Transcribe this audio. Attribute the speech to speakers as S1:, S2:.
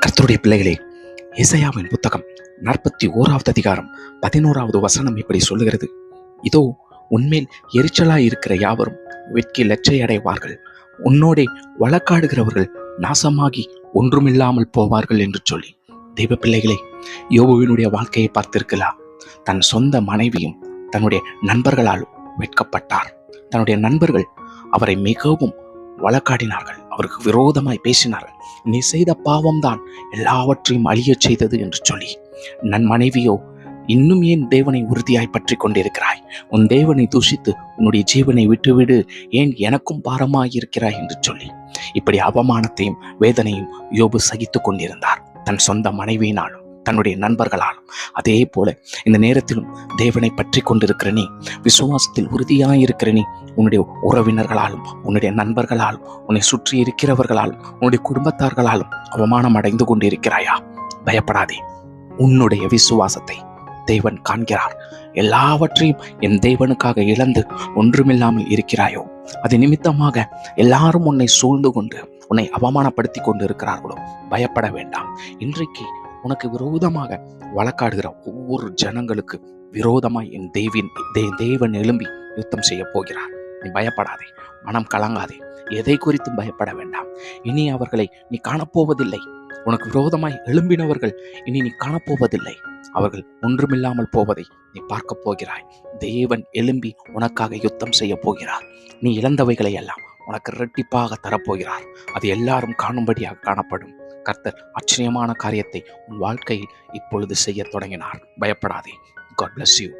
S1: கர்த்தருடைய பிள்ளைகளே, ஏசாயாவின் புத்தகம் 41வது அதிகாரம் 11வது வசனம் இப்படி சொல்லுகிறது. இதோ உன்மேல் எரிச்சலாயிருக்கிற யாவரும் வெட்கி லட்சை அடைவார்கள், உன்னோடே வழக்காடுகிறவர்கள் நாசமாகி ஒன்றுமில்லாமல் போவார்கள் என்று சொல்லி. தெய்வ பிள்ளைகளே, யோபுவினுடைய வாழ்க்கையை பார்த்திருக்கலாம். தன் சொந்த மனைவியும் தன்னுடைய நண்பர்களாலும் வெட்கப்பட்டார். தன்னுடைய நண்பர்கள் அவரை மிகவும் வழக்காடினார்கள், அவருக்கு விரோதமாய் பேசினார்கள். நீ செய்த பாவம்தான் எல்லாவற்றையும் அழியச் செய்தது என்று சொல்லி. நன் மனைவியோ, இன்னும் ஏன் தேவனை உறுதியாய் பற்றி கொண்டிருக்கிறாய்? உன் தேவனை தூஷித்து உன்னுடைய ஜீவனை விட்டுவிடு, ஏன் எனக்கும் பாரமாயிருக்கிறாய் என்று சொல்லி இப்படி அவமானத்தையும் வேதனையும் யோபு சகித்து கொண்டிருந்தார், தன் சொந்த மனைவியினாலும் தன்னுடைய நண்பர்களாலும். அதே போல இந்த நேரத்திலும் தேவனை பற்றி கொண்டிருக்கிற நீ, விசுவாசத்தில் உறுதியாயிருக்கிற நீ, உன்னுடைய உறவினர்களாலும் உன்னுடைய நண்பர்களாலும் உன்னை சுற்றி இருக்கிறவர்களாலும் உன்னுடைய குடும்பத்தார்களாலும் அவமானம் அடைந்து கொண்டிருக்கிறாயா? பயப்படாதே, உன்னுடைய விசுவாசத்தை தேவன் காண்கிறார். எல்லாவற்றையும் என் தேவனுக்காக இழந்து ஒன்றுமில்லாமல் இருக்கிறாயோ, அது நிமித்தமாக எல்லாரும் உன்னை சூழ்ந்து கொண்டு உன்னை அவமானப்படுத்தி கொண்டு இருக்கிறார்களோ, பயப்பட வேண்டாம். இன்றைக்கு உனக்கு விரோதமாக வழக்காடுகிற ஒவ்வொரு ஜனங்களுக்கு விரோதமாய் என் தேவன் எழும்பி யுத்தம் செய்ய போகிறார். நீ பயப்படாதே, மனம் கலங்காதே, எதை குறித்தும் பயப்பட வேண்டாம். இனி அவர்களை நீ காணப்போவதில்லை. உனக்கு விரோதமாய் எழும்பினவர்கள் இனி நீ காணப்போவதில்லை. அவர்கள் ஒன்றுமில்லாமல் போவதை நீ பார்க்க போகிறாய். தேவன் எழும்பி உனக்காக யுத்தம் செய்ய போகிறார். நீ இழந்தவைகளை எல்லாம் உனக்கு இரட்டிப்பாக தரப்போகிறார். அது எல்லாரும் காணும்படியாக காணப்படும். கர்த்தர் ஆச்சரியமான காரியத்தை உன் வாழ்க்கையில் இப்பொழுது செய்ய தொடங்கினார். பயப்படாதே. God bless you.